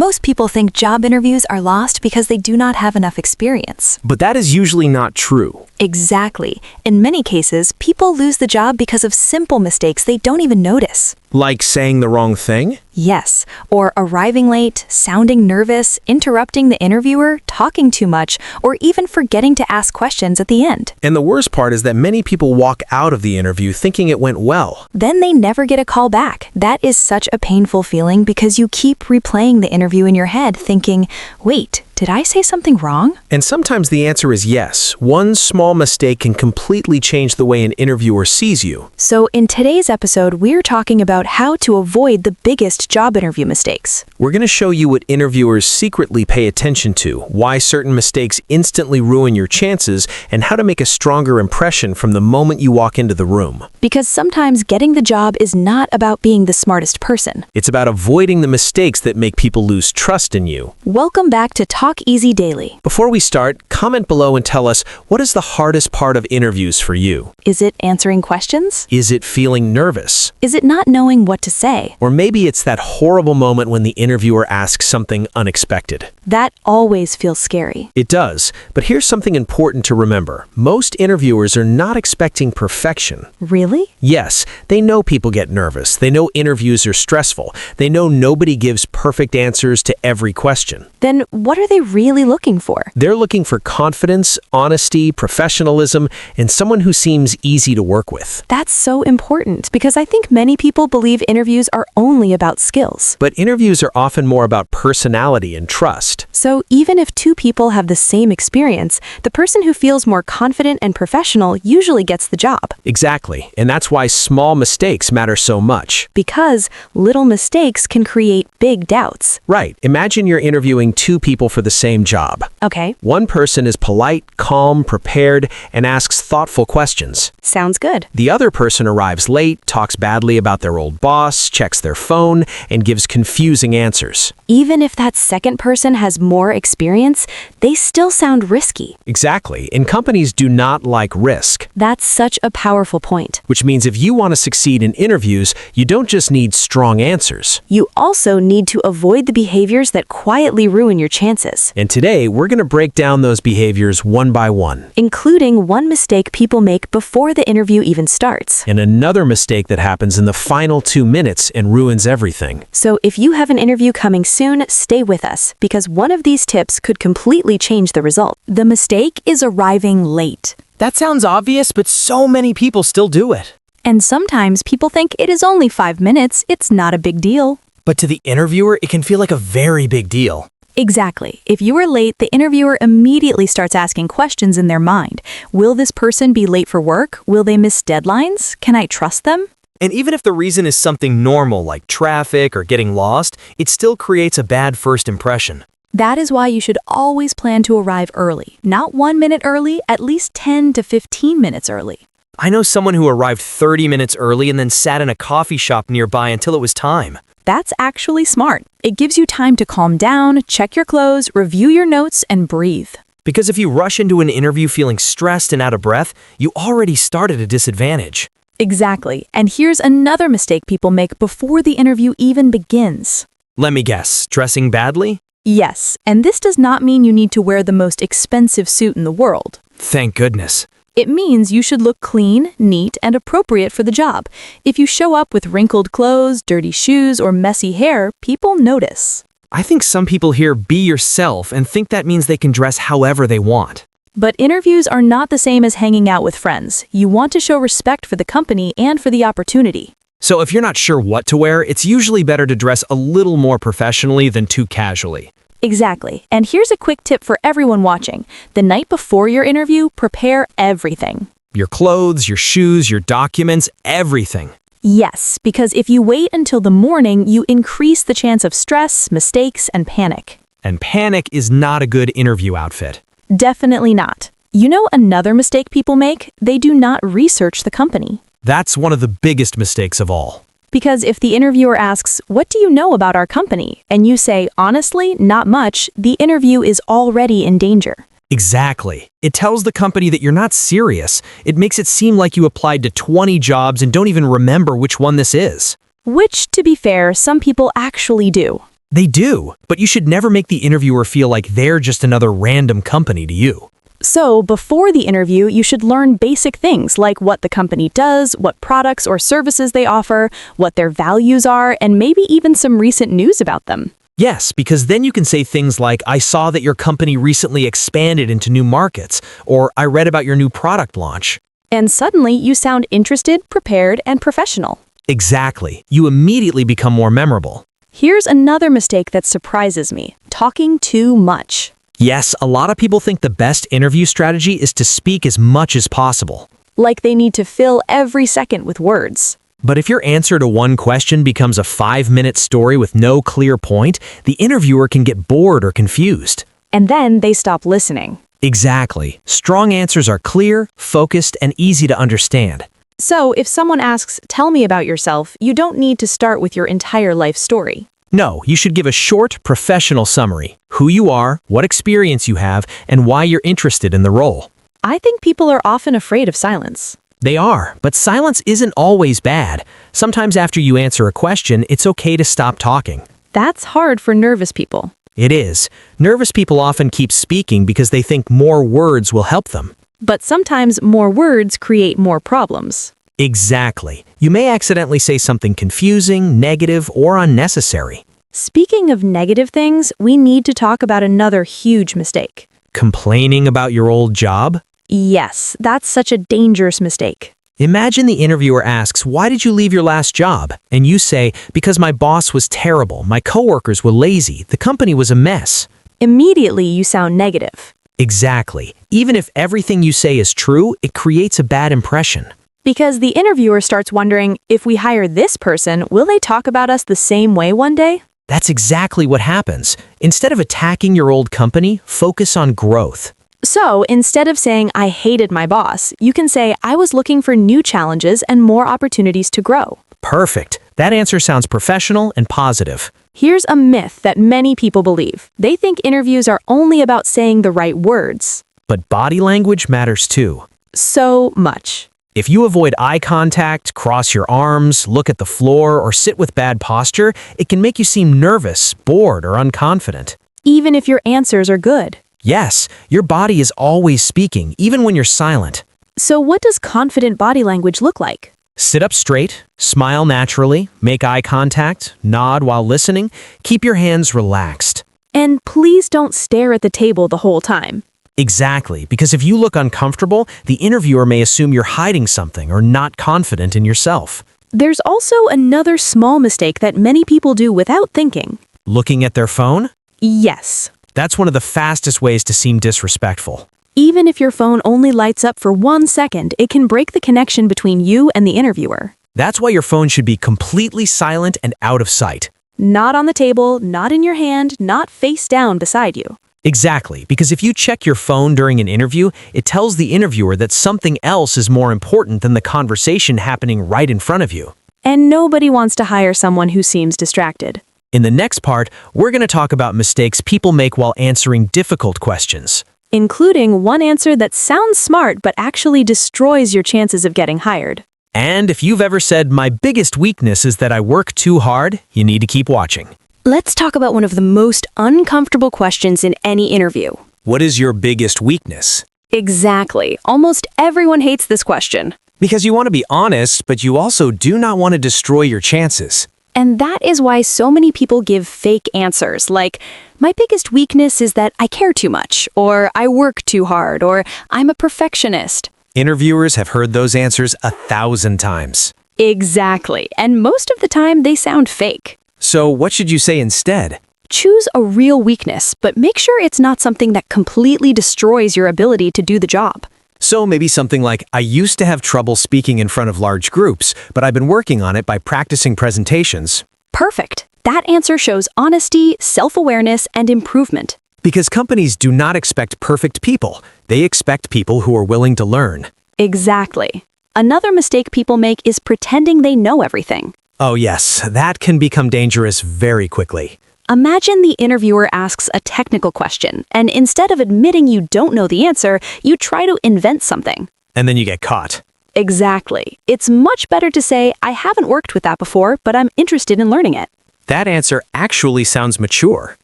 Most people think job interviews are lost because they do not have enough experience. But that is usually not true. Exactly. In many cases, people lose the job because of simple mistakes they don't even notice. Like saying the wrong thing? Yes, or arriving late, sounding nervous, interrupting the interviewer, talking too much, or even forgetting to ask questions at the end. And the worst part is that many people walk out of the interview thinking it went well. Then they never get a call back. That is such a painful feeling because you keep replaying the interview in your head thinking, wait, did I say something wrong? And sometimes the answer is yes. One small mistake can completely change the way an interviewer sees you. So in today's episode, we're talking about how to avoid the biggest job interview mistakes. We're going to show you what interviewers secretly pay attention to, why certain mistakes instantly ruin your chances, and how to make a stronger impression from the moment you walk into the room. Because sometimes getting the job is not about being the smartest person. It's about avoiding the mistakes that make people lose trust in you. Welcome back to Talk Easy Daily. Before we start, comment below and tell us, what is the hardest part of interviews for you? Is it answering questions? Is it feeling nervous? Is it not knowing what to say? Or maybe it's that horrible moment when the interviewer asks something unexpected. That always feels scary. It does, but here's something important to remember. Most interviewers are not expecting perfection. Really? Yes, they know people get nervous. They know interviews are stressful. They know nobody gives perfect answers to every question. Then what are they really looking for? They're looking for confidence, honesty, professionalism, and someone who seems easy to work with. That's so important because I think many people believe interviews are only about skills. But interviews are often more about personality and trust. So even if two people have the same experience, the person who feels more confident and professional usually gets the job. Exactly, and that's why small mistakes matter so much. Because little mistakes can create big doubts. Right, imagine you're interviewing two people for the same job. Okay. One person is polite, calm, prepared, and asks thoughtful questions. Sounds good. The other person arrives late, talks badly about their old boss, checks their phone, and gives confusing answers. Even if that second person has more experience, they still sound risky. Exactly, and companies do not like risk. That's such a powerful point. Which means if you want to succeed in interviews, you don't just need strong answers. You also need to avoid the behaviors that quietly ruin your chances. And today, we're going to break down those behaviors one by one. Including one mistake people make before the interview even starts. And another mistake that happens in the final 2 minutes and ruins everything. So if you have an interview coming soon, stay with us, because one of these tips could completely change the result. The mistake is arriving late. That sounds obvious, but so many people still do it. And sometimes people think it is only 5 minutes, it's not a big deal. But to the interviewer, it can feel like a very big deal. Exactly. If you are late, the interviewer immediately starts asking questions in their mind. Will this person be late for work? Will they miss deadlines? Can I trust them? And even if the reason is something normal like traffic or getting lost, it still creates a bad first impression. That is why you should always plan to arrive early. Not 1 minute early, at least 10 to 15 minutes early. I know someone who arrived 30 minutes early and then sat in a coffee shop nearby until it was time. That's actually smart. It gives you time to calm down, check your clothes, review your notes, and breathe. Because if you rush into an interview feeling stressed and out of breath, you already start at a disadvantage. Exactly. And here's another mistake people make before the interview even begins. Let me guess, dressing badly? Yes, and this does not mean you need to wear the most expensive suit in the world. Thank goodness. It means you should look clean, neat, and appropriate for the job. If you show up with wrinkled clothes, dirty shoes, or messy hair, people notice. I think some people hear "be yourself" and think that means they can dress however they want. But interviews are not the same as hanging out with friends. You want to show respect for the company and for the opportunity. So if you're not sure what to wear, it's usually better to dress a little more professionally than too casually. Exactly. And here's a quick tip for everyone watching. The night before your interview, prepare everything. Your clothes, your shoes, your documents, everything. Yes, because if you wait until the morning, you increase the chance of stress, mistakes, and panic. And panic is not a good interview outfit. Definitely not. You know another mistake people make? They do not research the company. That's one of the biggest mistakes of all. Because if the interviewer asks, "What do you know about our company?" and you say, "Honestly, not much," the interview is already in danger. Exactly. It tells the company that you're not serious. It makes it seem like you applied to 20 jobs and don't even remember which one this is. Which, to be fair, some people actually do. They do, but you should never make the interviewer feel like they're just another random company to you. So, before the interview, you should learn basic things like what the company does, what products or services they offer, what their values are, and maybe even some recent news about them. Yes, because then you can say things like, I saw that your company recently expanded into new markets, or I read about your new product launch. And suddenly, you sound interested, prepared, and professional. Exactly. You immediately become more memorable. Here's another mistake that surprises me: talking too much. Yes, a lot of people think the best interview strategy is to speak as much as possible. Like they need to fill every second with words. But if your answer to one question becomes a 5-minute story with no clear point, the interviewer can get bored or confused. And then they stop listening. Exactly. Strong answers are clear, focused, and easy to understand. So, if someone asks, "Tell me about yourself," you don't need to start with your entire life story. No, you should give a short, professional summary: who you are, what experience you have, and why you're interested in the role. I think people are often afraid of silence. They are, but silence isn't always bad. Sometimes after you answer a question, it's okay to stop talking. That's hard for nervous people. It is. Nervous people often keep speaking because they think more words will help them. But sometimes more words create more problems. Exactly. You may accidentally say something confusing, negative, or unnecessary. Speaking of negative things, we need to talk about another huge mistake. Complaining about your old job? Yes, that's such a dangerous mistake. Imagine the interviewer asks, "Why did you leave your last job?" And you say, "Because my boss was terrible, my coworkers were lazy, the company was a mess." Immediately, you sound negative. Exactly. Even if everything you say is true, it creates a bad impression. Because the interviewer starts wondering, if we hire this person, will they talk about us the same way one day? That's exactly what happens. Instead of attacking your old company, focus on growth. So, instead of saying, "I hated my boss," you can say, "I was looking for new challenges and more opportunities to grow." Perfect. That answer sounds professional and positive. Here's a myth that many people believe. They think interviews are only about saying the right words. But body language matters too. So much. If you avoid eye contact, cross your arms, look at the floor, or sit with bad posture, it can make you seem nervous, bored, or unconfident. Even if your answers are good. Yes, your body is always speaking, even when you're silent. So what does confident body language look like? Sit up straight, smile naturally, make eye contact, nod while listening, keep your hands relaxed. And please don't stare at the table the whole time. Exactly, because if you look uncomfortable, the interviewer may assume you're hiding something or not confident in yourself. There's also another small mistake that many people do without thinking. Looking at their phone? Yes. That's one of the fastest ways to seem disrespectful. Even if your phone only lights up for 1 second, it can break the connection between you and the interviewer. That's why your phone should be completely silent and out of sight. Not on the table, not in your hand, not face down beside you. Exactly, because if you check your phone during an interview, it tells the interviewer that something else is more important than the conversation happening right in front of you. And nobody wants to hire someone who seems distracted. In the next part, we're going to talk about mistakes people make while answering difficult questions. Including one answer that sounds smart but actually destroys your chances of getting hired. And if you've ever said, "My biggest weakness is that I work too hard," you need to keep watching. Let's talk about one of the most uncomfortable questions in any interview. What is your biggest weakness? Exactly. Almost everyone hates this question. Because you want to be honest, but you also do not want to destroy your chances. And that is why so many people give fake answers like, "My biggest weakness is that I care too much," or "I work too hard," or "I'm a perfectionist." Interviewers have heard those answers 1,000 times. Exactly. And most of the time they sound fake. So what should you say instead? Choose a real weakness, but make sure it's not something that completely destroys your ability to do the job. So maybe something like, "I used to have trouble speaking in front of large groups, but I've been working on it by practicing presentations." Perfect. That answer shows honesty, self-awareness, and improvement. Because companies do not expect perfect people. They expect people who are willing to learn. Exactly. Another mistake people make is pretending they know everything. Oh yes, that can become dangerous very quickly. Imagine the interviewer asks a technical question, and instead of admitting you don't know the answer, you try to invent something. And then you get caught. Exactly. It's much better to say, "I haven't worked with that before, but I'm interested in learning it." That answer actually sounds mature.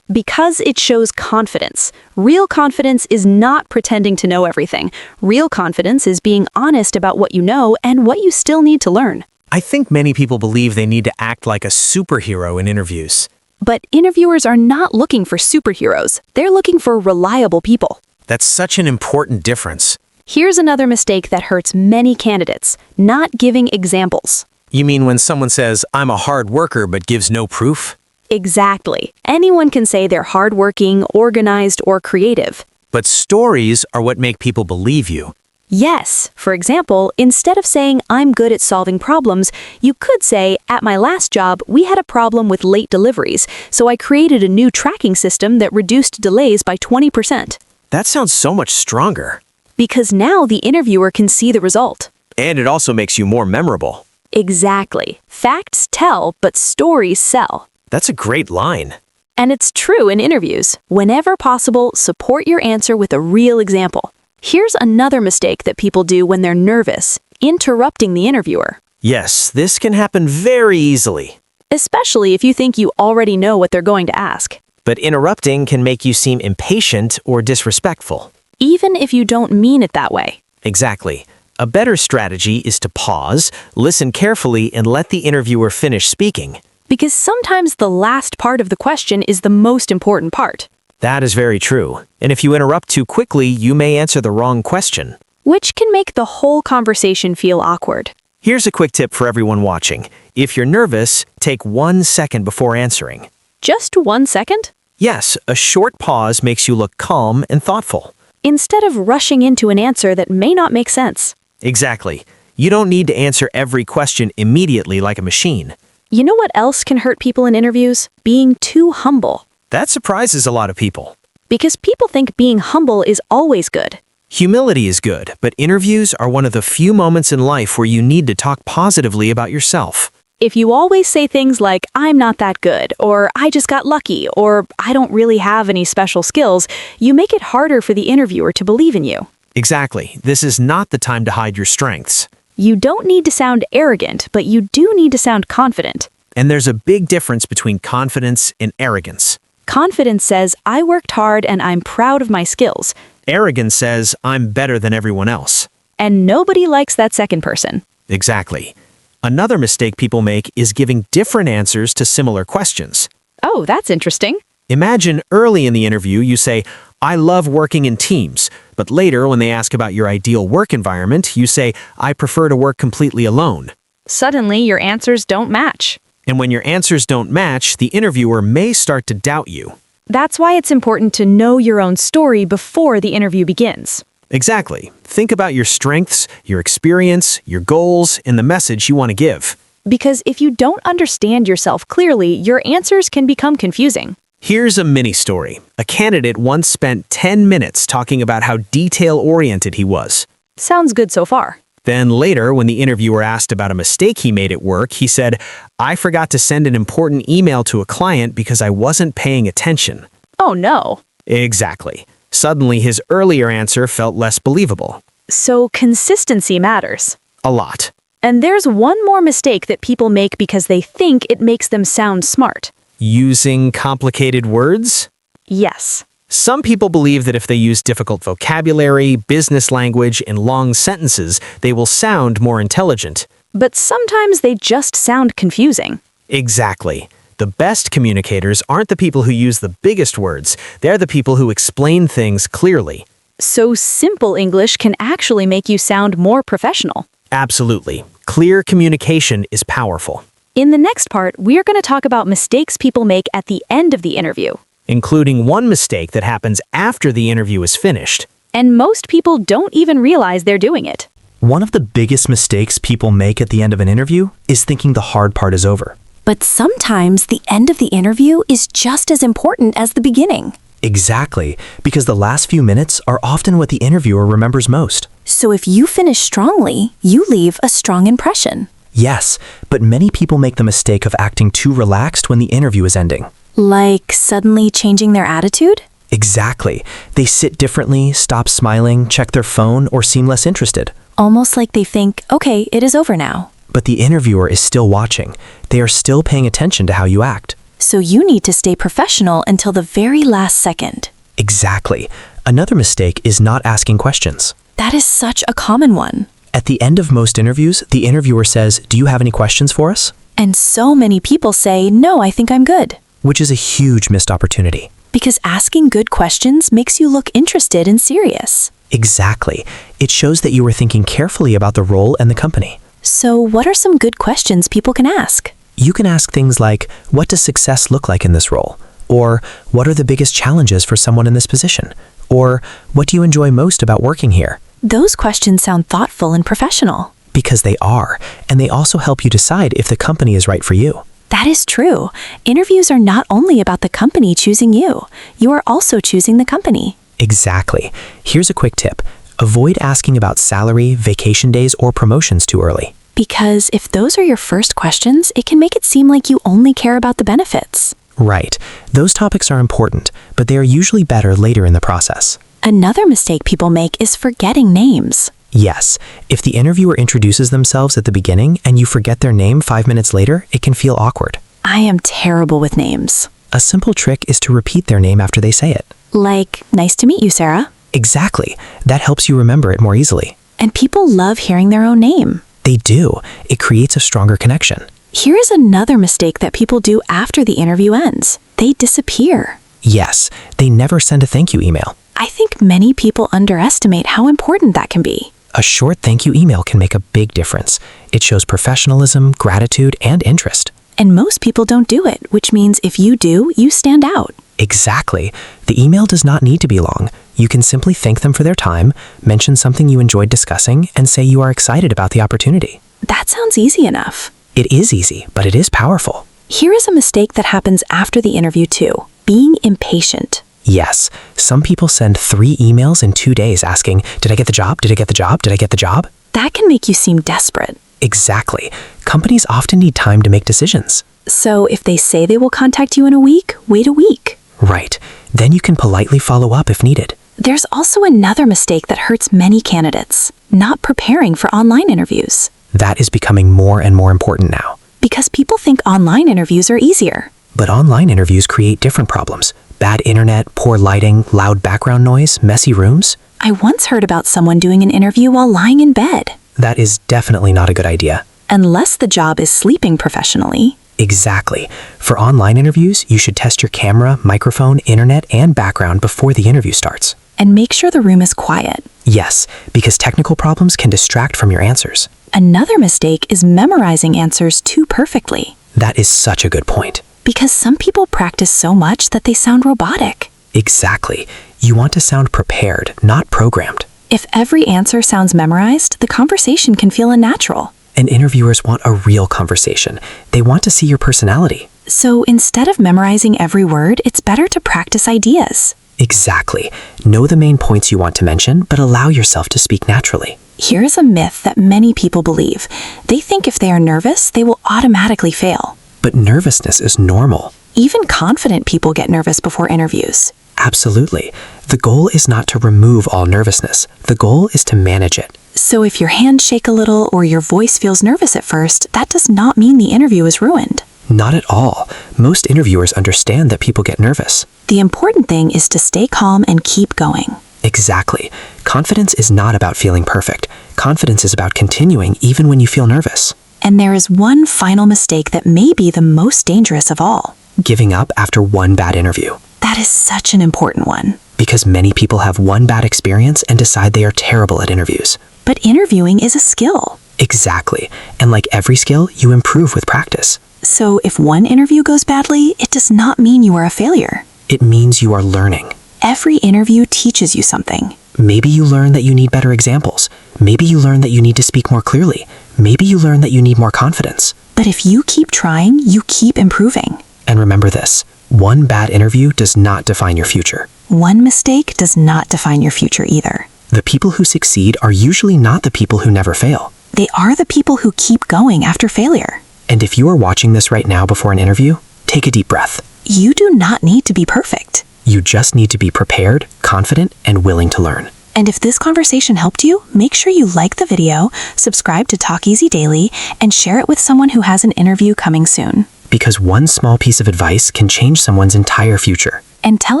Because it shows confidence. Real confidence is not pretending to know everything. Real confidence is being honest about what you know and what you still need to learn. I think many people believe they need to act like a superhero in interviews. But interviewers are not looking for superheroes. They're looking for reliable people. That's such an important difference. Here's another mistake that hurts many candidates: not giving examples. You mean when someone says, "I'm a hard worker," but gives no proof? Exactly. Anyone can say they're hardworking, organized, or creative. But stories are what make people believe you. Yes. For example, instead of saying, "I'm good at solving problems," you could say, "At my last job, we had a problem with late deliveries, so I created a new tracking system that reduced delays by 20%. That sounds so much stronger. Because now the interviewer can see the result. And it also makes you more memorable. Exactly. Facts tell, but stories sell. That's a great line. And it's true in interviews. Whenever possible, support your answer with a real example. Here's another mistake that people do when they're nervous: interrupting the interviewer. Yes, this can happen very easily. Especially if you think you already know what they're going to ask. But interrupting can make you seem impatient or disrespectful. Even if you don't mean it that way. Exactly. A better strategy is to pause, listen carefully, and let the interviewer finish speaking. Because sometimes the last part of the question is the most important part. That is very true. And if you interrupt too quickly, you may answer the wrong question. Which can make the whole conversation feel awkward. Here's a quick tip for everyone watching. If you're nervous, take 1 second before answering. Just 1 second? Yes, a short pause makes you look calm and thoughtful. Instead of rushing into an answer that may not make sense. Exactly. You don't need to answer every question immediately like a machine. You know what else can hurt people in interviews? Being too humble. That surprises a lot of people. Because people think being humble is always good. Humility is good, but interviews are one of the few moments in life where you need to talk positively about yourself. If you always say things like, "I'm not that good," or "I just got lucky," or "I don't really have any special skills," you make it harder for the interviewer to believe in you. Exactly. This is not the time to hide your strengths. You don't need to sound arrogant, but you do need to sound confident. And there's a big difference between confidence and arrogance. Confidence says, "I worked hard and I'm proud of my skills." Arrogance says, "I'm better than everyone else." And nobody likes that second person. Exactly. Another mistake people make is giving different answers to similar questions. Oh, that's interesting. Imagine early in the interview you say, "I love working in teams," but later when they ask about your ideal work environment, you say, "I prefer to work completely alone." Suddenly, your answers don't match. And when your answers don't match, the interviewer may start to doubt you. That's why it's important to know your own story before the interview begins. Exactly. Think about your strengths, your experience, your goals, and the message you want to give. Because if you don't understand yourself clearly, your answers can become confusing. Here's a mini story. A candidate once spent 10 minutes talking about how detail-oriented he was. Sounds good so far. Then later, when the interviewer asked about a mistake he made at work, he said, "I forgot to send an important email to a client because I wasn't paying attention." Oh no. Exactly. Suddenly, his earlier answer felt less believable. So consistency matters. A lot. And there's one more mistake that people make because they think it makes them sound smart. Using complicated words? Yes. Some people believe that if they use difficult vocabulary, business language, and long sentences, they will sound more intelligent. But sometimes they just sound confusing. Exactly. The best communicators aren't the people who use the biggest words. They're the people who explain things clearly. So simple English can actually make you sound more professional. Absolutely. Clear communication is powerful. In the next part, we are going to talk about mistakes people make at the end of the interview. Including one mistake that happens after the interview is finished. And most people don't even realize they're doing it. One of the biggest mistakes people make at the end of an interview is thinking the hard part is over. But sometimes the end of the interview is just as important as the beginning. Exactly, because the last few minutes are often what the interviewer remembers most. So if you finish strongly, you leave a strong impression. Yes, but many people make the mistake of acting too relaxed when the interview is ending. Like suddenly changing their attitude? Exactly. They sit differently, stop smiling, check their phone, or seem less interested. Almost like they think, okay, it is over now. But the interviewer is still watching. They are still paying attention to how you act. So you need to stay professional until the very last second. Exactly. Another mistake is not asking questions. That is such a common one. At the end of most interviews, the interviewer says, "Do you have any questions for us?" And so many people say, "No, I think I'm good." Which is a huge missed opportunity. Because asking good questions makes you look interested and serious. Exactly. It shows that you were thinking carefully about the role and the company. So what are some good questions people can ask? You can ask things like, what does success look like in this role? Or, what are the biggest challenges for someone in this position? Or, what do you enjoy most about working here? Those questions sound thoughtful and professional. Because they are, and they also help you decide if the company is right for you. That is true. Interviews are not only about the company choosing you. You are also choosing the company. Exactly. Here's a quick tip. Avoid asking about salary, vacation days, or promotions too early. Because if those are your first questions, it can make it seem like you only care about the benefits. Right. Those topics are important, but they are usually better later in the process. Another mistake people make is forgetting names. Yes, if the interviewer introduces themselves at the beginning and you forget their name 5 minutes later, it can feel awkward. I am terrible with names. A simple trick is to repeat their name after they say it. Like, "Nice to meet you, Sarah." Exactly. That helps you remember it more easily. And people love hearing their own name. They do. It creates a stronger connection. Here is another mistake that people do after the interview ends. They disappear. Yes, they never send a thank you email. I think many people underestimate how important that can be. A short thank you email can make a big difference. It shows professionalism, gratitude, and interest. And most people don't do it, which means if you do, you stand out. Exactly. The email does not need to be long. You can simply thank them for their time, mention something you enjoyed discussing, and say you are excited about the opportunity. That sounds easy enough. It is easy, but it is powerful. Here is a mistake that happens after the interview too. Being impatient. Yes, some people send 3 emails in 2 days asking, "Did I get the job? Did I get the job? Did I get the job?" That can make you seem desperate. Exactly. Companies often need time to make decisions. So if they say they will contact you in a week, wait a week. Right. Then you can politely follow up if needed. There's also another mistake that hurts many candidates. Not preparing for online interviews. That is becoming more and more important now. Because people think online interviews are easier. But online interviews create different problems. Bad internet, poor lighting, loud background noise, messy rooms. I once heard about someone doing an interview while lying in bed. That is definitely not a good idea. Unless the job is sleeping professionally. Exactly. For online interviews, you should test your camera, microphone, internet, and background before the interview starts. And make sure the room is quiet. Yes, because technical problems can distract from your answers. Another mistake is memorizing answers too perfectly. That is such a good point. Because some people practice so much that they sound robotic. Exactly. You want to sound prepared, not programmed. If every answer sounds memorized, the conversation can feel unnatural. And interviewers want a real conversation. They want to see your personality. So instead of memorizing every word, it's better to practice ideas. Exactly. Know the main points you want to mention, but allow yourself to speak naturally. Here is a myth that many people believe. They think if they are nervous, they will automatically fail. But nervousness is normal. Even confident people get nervous before interviews. Absolutely. The goal is not to remove all nervousness. The goal is to manage it. So if your hands shake a little or your voice feels nervous at first, that does not mean the interview is ruined. Not at all. Most interviewers understand that people get nervous. The important thing is to stay calm and keep going. Exactly. Confidence is not about feeling perfect. Confidence is about continuing even when you feel nervous. And there is one final mistake that may be the most dangerous of all. Giving up after one bad interview. That is such an important one. Because many people have one bad experience and decide they are terrible at interviews. But interviewing is a skill. Exactly. And like every skill, you improve with practice. So if one interview goes badly, it does not mean you are a failure. It means you are learning. Every interview teaches you something. Maybe you learn that you need better examples. Maybe you learn that you need to speak more clearly. Maybe you learn that you need more confidence. But if you keep trying, you keep improving. And remember this, one bad interview does not define your future. One mistake does not define your future either. The people who succeed are usually not the people who never fail. They are the people who keep going after failure. And if you are watching this right now before an interview, take a deep breath. You do not need to be perfect. You just need to be prepared, confident, and willing to learn. And if this conversation helped you, make sure you like the video, subscribe to Talk Easy Daily, and share it with someone who has an interview coming soon. because one small piece of advice can change someone's entire future. And tell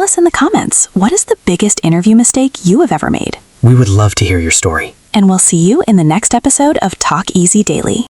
us in the comments, what is the biggest interview mistake you have ever made? We would love to hear your story. And we'll see you in the next episode of Talk Easy Daily.